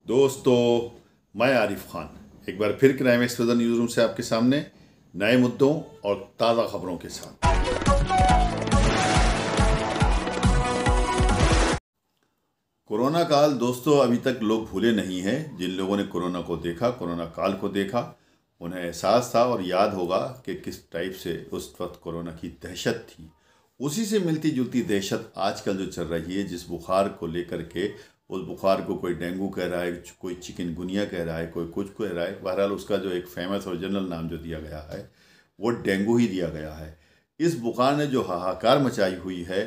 दोस्तों, मैं आरिफ खान एक बार फिर क्राइम एक्सप्रेस न्यूज़ रूम से आपके सामने नए मुद्दों और ताज़ा खबरों के साथ। कोरोना काल दोस्तों अभी तक लोग भूले नहीं हैं। जिन लोगों ने कोरोना को देखा, कोरोना काल को देखा, उन्हें एहसास था और याद होगा कि किस टाइप से उस वक्त कोरोना की दहशत थी। उसी से मिलती जुलती दहशत आजकल जो चल रही है, जिस बुखार को लेकर के, उस बुखार को कोई डेंगू कह रहा है, कोई चिकनगुनिया कह रहा है, कोई कुछ कह रहा है। बहरहाल उसका जो एक फेमस और जनरल नाम जो दिया गया है वो डेंगू ही दिया गया है। इस बुखार ने जो हाहाकार मचाई हुई है,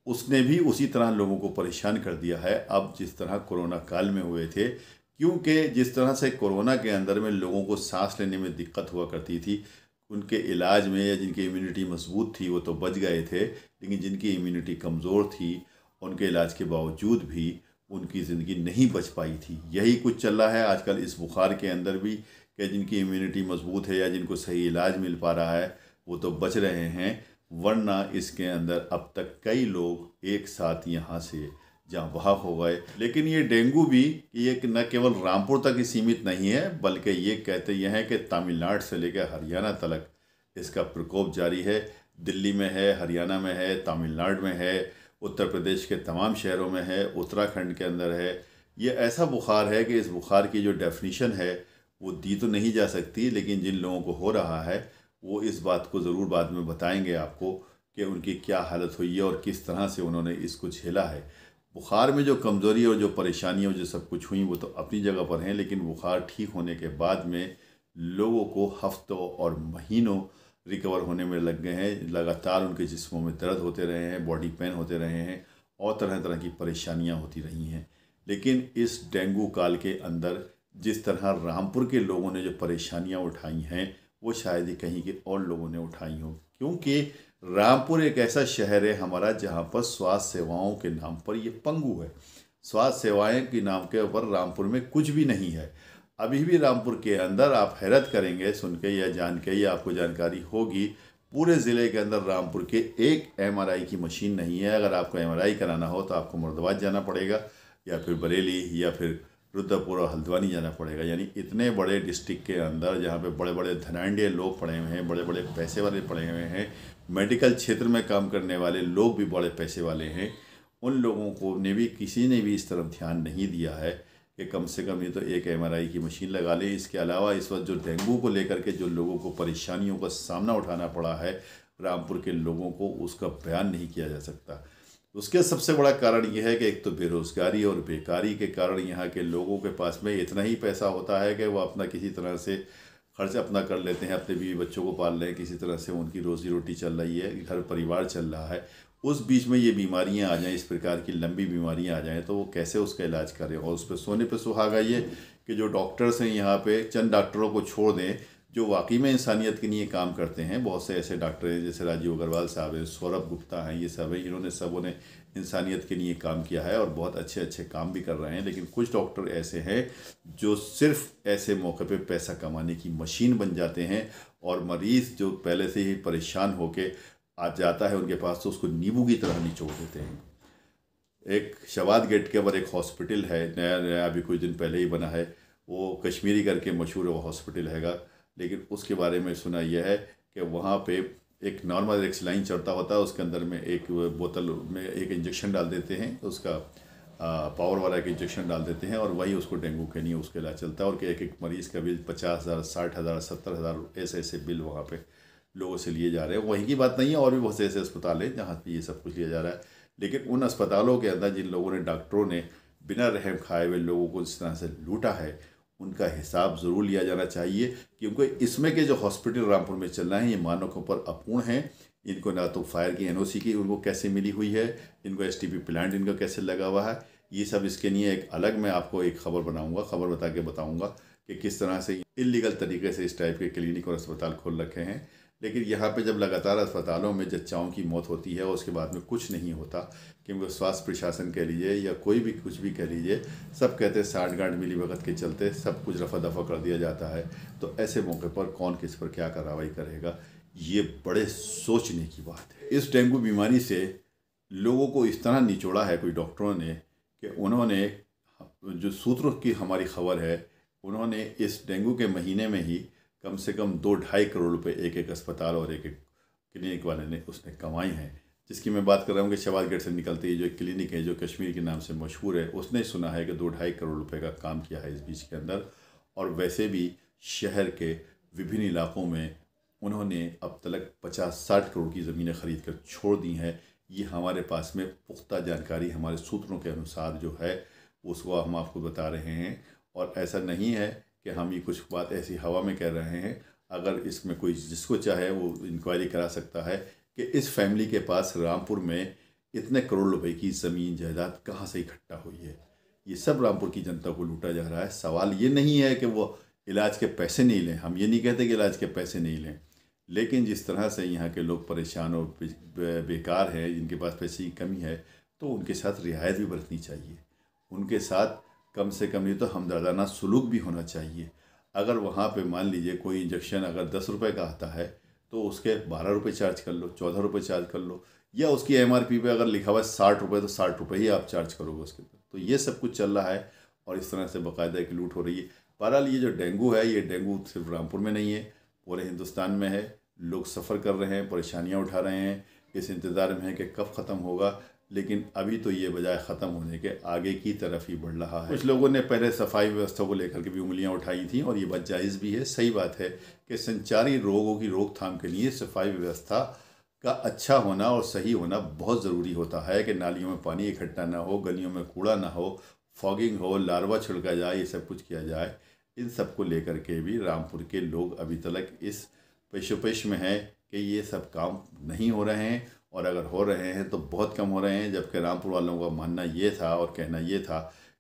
उसने भी उसी तरह लोगों को परेशान कर दिया है। अब जिस तरह कोरोना काल में हुए थे, क्योंकि जिस तरह से कोरोना के अंदर में लोगों को सांस लेने में दिक्कत हुआ करती थी, उनके इलाज में या जिनकी इम्यूनिटी मजबूत थी वो तो बच गए थे, लेकिन जिनकी इम्यूनिटी कमज़ोर थी उनके इलाज के बावजूद भी उनकी ज़िंदगी नहीं बच पाई थी। यही कुछ चल रहा है आजकल इस बुखार के अंदर भी, कि जिनकी इम्यूनिटी मजबूत है या जिनको सही इलाज मिल पा रहा है वो तो बच रहे हैं, वरना इसके अंदर अब तक कई लोग एक साथ यहाँ से जहाँ वहाँ हो गए। लेकिन ये डेंगू भी ये न केवल रामपुर तक ही सीमित नहीं है, बल्कि ये कहते यह है कि तमिलनाडु से लेकर हरियाणा तक इसका प्रकोप जारी है। दिल्ली में है, हरियाणा में है, तमिलनाडु में है, उत्तर प्रदेश के तमाम शहरों में है, उत्तराखंड के अंदर है। ये ऐसा बुखार है कि इस बुखार की जो डेफिनीशन है वो दी तो नहीं जा सकती, लेकिन जिन लोगों को हो रहा है वो इस बात को ज़रूर बाद में बताएंगे आपको कि उनकी क्या हालत हुई है और किस तरह से उन्होंने इसको झेला है। बुखार में जो कमज़ोरी और जो परेशानियाँ जो सब कुछ हुई वो तो अपनी जगह पर हैं, लेकिन बुखार ठीक होने के बाद में लोगों को हफ्तों और महीनों रिकवर होने में लग गए हैं। लगातार उनके जिस्मों में दर्द होते रहे हैं, बॉडी पेन होते रहे हैं और तरह तरह की परेशानियां होती रही हैं। लेकिन इस डेंगू काल के अंदर जिस तरह रामपुर के लोगों ने जो परेशानियां उठाई हैं वो शायद ही कहीं के और लोगों ने उठाई हों, क्योंकि रामपुर एक ऐसा शहर है हमारा जहाँ पर स्वास्थ्य सेवाओं के नाम पर ये पंगु है। स्वास्थ्य सेवाएं के नाम के ऊपर रामपुर में कुछ भी नहीं है। अभी भी रामपुर के अंदर आप हैरत करेंगे सुन के या जान के, या आपको जानकारी होगी, पूरे ज़िले के अंदर रामपुर के एक एमआरआई की मशीन नहीं है। अगर आपको एमआरआई कराना हो तो आपको मुर्दाबाद जाना पड़ेगा या फिर बरेली या फिर रुद्रपुर और हल्द्वानी जाना पड़ेगा। यानी इतने बड़े डिस्ट्रिक्ट के अंदर जहाँ पे बड़े बड़े धनाढ़ लोग पड़े हुए हैं, बड़े बड़े पैसे वाले पड़े हुए हैं, मेडिकल क्षेत्र में काम करने वाले लोग भी बड़े पैसे वाले हैं, उन लोगों को ने भी किसी ने भी इस तरफ ध्यान नहीं दिया है कि कम से कम ये तो एक एमआरआई की मशीन लगा ले। इसके अलावा इस वक्त जो डेंगू को लेकर के जो लोगों को परेशानियों का सामना उठाना पड़ा है रामपुर के लोगों को, उसका बयान नहीं किया जा सकता। उसके सबसे बड़ा कारण यह है कि एक तो बेरोज़गारी और बेकारी के कारण यहाँ के लोगों के पास में इतना ही पैसा होता है कि वो अपना किसी तरह से खर्च अपना कर लेते हैं, अपने बीवी बच्चों को पाल रहे हैं, किसी तरह से उनकी रोज़ी रोटी चल रही है, घर परिवार चल रहा है। उस बीच में ये बीमारियां आ जाएं, इस प्रकार की लंबी बीमारियां आ जाएं, तो वो कैसे उसका इलाज करें। और उस पर सोने पे सुहागा ये कि जो डॉक्टर्स हैं यहाँ पे, चंद डॉक्टरों को छोड़ दें जो वाकई में इंसानियत के लिए काम करते हैं। बहुत से ऐसे डॉक्टर हैं जैसे राजीव अग्रवाल साहब हैं, सौरभ गुप्ता हैं, ये सब हैं, इन्होंने सबों ने इंसानियत के लिए काम किया है और बहुत अच्छे अच्छे काम भी कर रहे हैं। लेकिन कुछ डॉक्टर ऐसे हैं जो सिर्फ ऐसे मौके पे पैसा कमाने की मशीन बन जाते हैं, और मरीज़ जो पहले से ही परेशान होके आ जाता है उनके पास, तो उसको नींबू की तरह निचोड़ देते हैं। एक शवाद गेट के ऊपर एक हॉस्पिटल है, नया नया अभी कुछ दिन पहले ही बना है, वो कश्मीरी करके मशहूर वो हॉस्पिटल हैगा। लेकिन उसके बारे में सुना यह है कि वहाँ पे एक नॉर्मल एक सलाइन चढ़ता होता है, उसके अंदर में एक बोतल में एक इंजेक्शन डाल देते हैं, उसका पावर वाला एक इंजेक्शन डाल देते हैं और वही उसको डेंगू के लिए उसके इलाज चलता है। और कि एक एक मरीज़ का बिल 50,000, 60,000, 70,000 ऐसे ऐसे बिल वहाँ पे लोगों से लिए जा रहे हैं। वहीं की बात नहीं है, और भी बहुत से ऐसे अस्पताल हैं जहाँ पे ये सब कुछ लिया जा रहा है। लेकिन उन अस्पतालों के अंदर जिन लोगों ने, डॉक्टरों ने बिना रहम खाए हुए लोगों को इस तरह से लूटा है, उनका हिसाब ज़रूर लिया जाना चाहिए। क्योंकि इसमें के जो हॉस्पिटल रामपुर में चल रहे हैं ये मानव के ऊपर अपूर्ण हैं। इनको ना तो फायर की एनओसी की उनको कैसे मिली हुई है, इनको एसटीपी प्लांट इनका कैसे लगा हुआ है, ये सब इसके लिए एक अलग मैं आपको एक खबर बनाऊंगा, खबर बता के बताऊंगा कि किस तरह से इलीगल तरीके से इस टाइप के क्लिनिक और अस्पताल खोल रखे हैं। लेकिन यहाँ पे जब लगातार अस्पतालों में जच्चाओं की मौत होती है और उसके बाद में कुछ नहीं होता, क्योंकि स्वास्थ्य प्रशासन कह लीजिए या कोई भी कुछ भी कह लीजिए, सब कहते हैं साठ गांठ मिली भगत के चलते सब कुछ रफा दफा कर दिया जाता है। तो ऐसे मौके पर कौन किस पर क्या कार्रवाई करेगा, ये बड़े सोचने की बात है। इस डेंगू बीमारी से लोगों को इस तरह निचोड़ा है कुछ डॉक्टरों ने कि उन्होंने जो सूत्रों की हमारी खबर है, उन्होंने इस डेंगू के महीने में ही कम से कम 2-2.5 करोड़ रुपए एक एक अस्पताल और एक एक क्लिनिक वाले ने उसने कमाए हैं। जिसकी मैं बात कर रहा हूँ कि शवाज गेट से निकलते ही जो एक क्लिनिक है जो कश्मीर के नाम से मशहूर है, उसने सुना है कि 2-2.5 करोड़ रुपए का काम किया है इस बीच के अंदर। और वैसे भी शहर के विभिन्न इलाकों में उन्होंने अब तक 50-60 करोड़ की ज़मीनें खरीद कर छोड़ दी हैं। ये हमारे पास में पुख्ता जानकारी हमारे सूत्रों के अनुसार जो है उसको हम आपको बता रहे हैं। और ऐसा नहीं है कि हम ये कुछ बात ऐसी हवा में कह रहे हैं। अगर इसमें कोई जिसको चाहे वो इंक्वायरी करा सकता है कि इस फैमिली के पास रामपुर में इतने करोड़ रुपए की ज़मीन जायदाद कहाँ से इकट्ठा हुई है। ये सब रामपुर की जनता को लूटा जा रहा है। सवाल ये नहीं है कि वो इलाज के पैसे नहीं लें, हम ये नहीं कहते कि इलाज के पैसे नहीं लें, लेकिन जिस तरह से यहाँ के लोग परेशान और बेकार हैं, जिनके पास पैसे की कमी है, तो उनके साथ रियायत भी बरतनी चाहिए। उनके साथ कम से कम ये तो हमदर्दाना सलूक भी होना चाहिए। अगर वहाँ पे मान लीजिए कोई इंजेक्शन अगर 10 रुपये का आता है तो उसके 12 रुपये चार्ज कर लो, 14 रुपये चार्ज कर लो, या उसकी MRP पे अगर लिखा हुआ है 60 रुपये तो 60 रुपये ही आप चार्ज करोगे उसके ऊपर। तो ये सब कुछ चल रहा है और इस तरह से बाकायदा एक लूट हो रही है। बहरहाल ये जो डेंगू है, ये डेंगू सिर्फ रामपुर में नहीं है, पूरे हिंदुस्तान में है। लोग सफ़र कर रहे हैं, परेशानियाँ उठा रहे हैं, इस इंतज़ार में है कि कब ख़त्म होगा, लेकिन अभी तो ये बजाय ख़त्म होने के आगे की तरफ ही बढ़ रहा है। कुछ लोगों ने पहले सफाई व्यवस्था को लेकर के भी उंगलियां उठाई थी और ये बात जायज़ भी है, सही बात है कि संचारी रोगों की रोकथाम के लिए सफाई व्यवस्था का अच्छा होना और सही होना बहुत ज़रूरी होता है कि नालियों में पानी इकट्ठा ना हो, गलियों में कूड़ा ना हो, फॉगिंग हो, लार्वा छिड़का जाए, ये सब कुछ किया जाए। इन सब को लेकर के भी रामपुर के लोग अभी तक इस पेशोपेश में हैं कि ये सब काम नहीं हो रहे हैं, और अगर हो रहे हैं तो बहुत कम हो रहे हैं। जबकि रामपुर वालों का मानना ये था और कहना ये था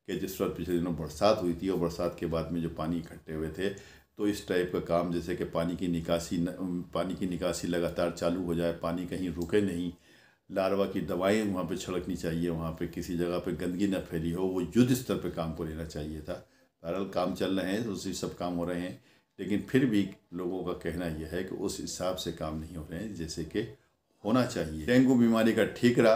कि जिस वक्त पिछले दिनों बरसात हुई थी और बरसात के बाद में जो पानी इकट्ठे हुए थे, तो इस टाइप का काम जैसे कि पानी की निकासी लगातार चालू हो जाए, पानी कहीं रुके नहीं, लार्वा की दवाएं वहाँ पे छिड़कनी चाहिए, वहाँ पे किसी जगह पे गंदगी न फैली हो, वो युद्ध स्तर पे काम को लेना चाहिए था। बहरहाल काम चल रहे हैं, उसी सब काम हो रहे हैं, लेकिन फिर भी लोगों का कहना यह है कि उस हिसाब से काम नहीं हो रहे हैं जैसे कि होना चाहिए। डेंगू बीमारी का ठीकरा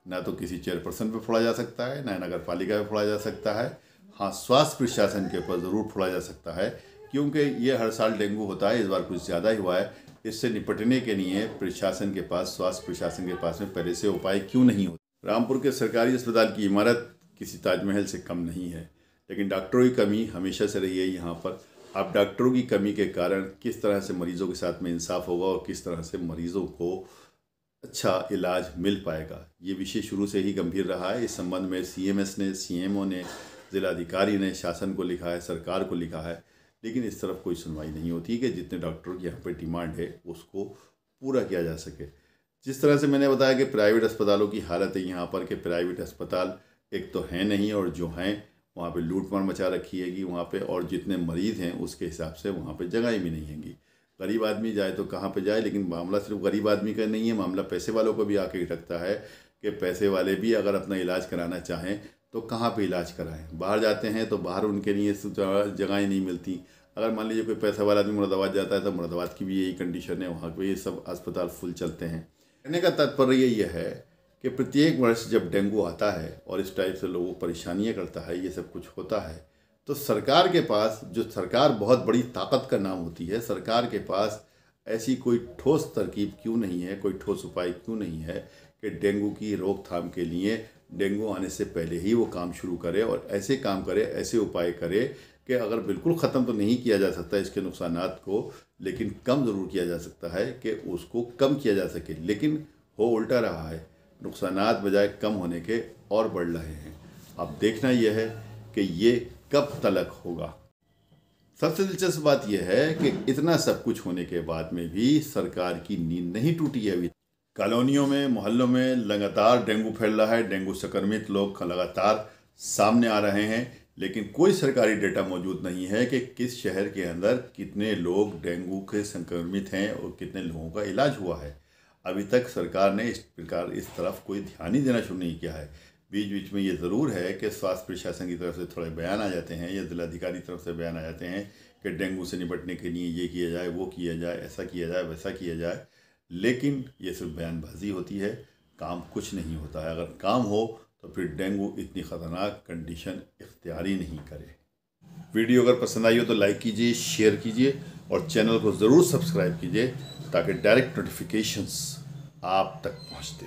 ना तो किसी चेयरपर्सन पे फोड़ा जा सकता है, ना नगर पालिका पे फोड़ा जा सकता है। हाँ, स्वास्थ्य प्रशासन के ऊपर ज़रूर फोड़ा जा सकता है, क्योंकि ये हर साल डेंगू होता है, इस बार कुछ ज़्यादा ही हुआ है। इससे निपटने के लिए प्रशासन के पास, स्वास्थ्य प्रशासन के पास में पहले से उपाय क्यों नहीं होते। रामपुर के सरकारी अस्पताल की इमारत किसी ताजमहल से कम नहीं है, लेकिन डॉक्टरों की कमी हमेशा से रही है यहाँ पर। अब डॉक्टरों की कमी के कारण किस तरह से मरीज़ों के साथ में इंसाफ होगा और किस तरह से मरीज़ों को अच्छा इलाज मिल पाएगा, ये विषय शुरू से ही गंभीर रहा है। इस संबंध में CMS ने, CMO ने, जिलाधिकारी ने शासन को लिखा है, सरकार को लिखा है, लेकिन इस तरफ कोई सुनवाई नहीं होती कि जितने डॉक्टरों की यहाँ पे डिमांड है उसको पूरा किया जा सके। जिस तरह से मैंने बताया कि प्राइवेट अस्पतालों की हालत है यहाँ पर कि प्राइवेट अस्पताल एक तो हैं नहीं, और जो हैं वहाँ पे लूटमार मचा रखी है कि वहाँ पे, और जितने मरीज़ हैं उसके हिसाब से वहाँ पे जगह भी नहीं हैंगी। गरीब आदमी जाए तो कहाँ पे जाए, लेकिन मामला सिर्फ गरीब आदमी का नहीं है, मामला पैसे वालों को भी आके रखता है कि पैसे वाले भी अगर अपना इलाज कराना चाहें तो कहाँ पे इलाज कराएं। बाहर जाते हैं तो बाहर उनके लिए जगहें नहीं मिलती। अगर मान लीजिए कोई पैसा वाला आदमी मुरादाबाद जाता है तो मुरादाबाद की भी यही कंडीशन है, वहाँ पे ये सब अस्पताल फुल चलते हैं। कहने का तात्पर्य ये है कि प्रत्येक वर्ष जब डेंगू आता है और इस टाइप से लोगों को परेशानियाँ करता है, ये सब कुछ होता है, तो सरकार के पास, जो सरकार बहुत बड़ी ताकत का नाम होती है, सरकार के पास ऐसी कोई ठोस तरकीब क्यों नहीं है, कोई ठोस उपाय क्यों नहीं है कि डेंगू की रोकथाम के लिए डेंगू आने से पहले ही वो काम शुरू करे और ऐसे काम करे, ऐसे उपाय करे कि अगर बिल्कुल ख़त्म तो नहीं किया जा सकता इसके नुकसानात को, लेकिन कम ज़रूर किया जा सकता है कि उसको कम किया जा सके। लेकिन हो उल्टा रहा है, नुकसानात बजाय कम होने के और बढ़ रहे हैं। अब देखना यह है कि ये कब तलक होगा। सबसे दिलचस्प बात यह है कि इतना सब कुछ होने के बाद में भी सरकार की नींद नहीं टूटी है अभी। कॉलोनियों में, मोहल्लों में लगातार डेंगू फैल रहा है, डेंगू संक्रमित लोग लगातार सामने आ रहे हैं, लेकिन कोई सरकारी डेटा मौजूद नहीं है कि किस शहर के अंदर कितने लोग डेंगू के संक्रमित हैं और कितने लोगों का इलाज हुआ है। अभी तक सरकार ने इस तरफ कोई ध्यान ही देना शुरू नहीं किया है। बीच बीच में ये ज़रूर है कि स्वास्थ्य प्रशासन की तरफ से थोड़े बयान आ जाते हैं या जिलाधिकारी की तरफ से बयान आ जाते हैं कि डेंगू से निपटने के लिए ये किया जाए, वो किया जाए, ऐसा किया जाए, वैसा किया जाए, लेकिन ये सिर्फ बयानबाजी होती है, काम कुछ नहीं होता है। अगर काम हो तो फिर डेंगू इतनी ख़तरनाक कंडीशन इख्तियार ही नहीं करे। वीडियो अगर पसंद आई हो तो लाइक कीजिए, शेयर कीजिए और चैनल को ज़रूर सब्सक्राइब कीजिए ताकि डायरेक्ट नोटिफिकेशंस आप तक पहुंचते रहें।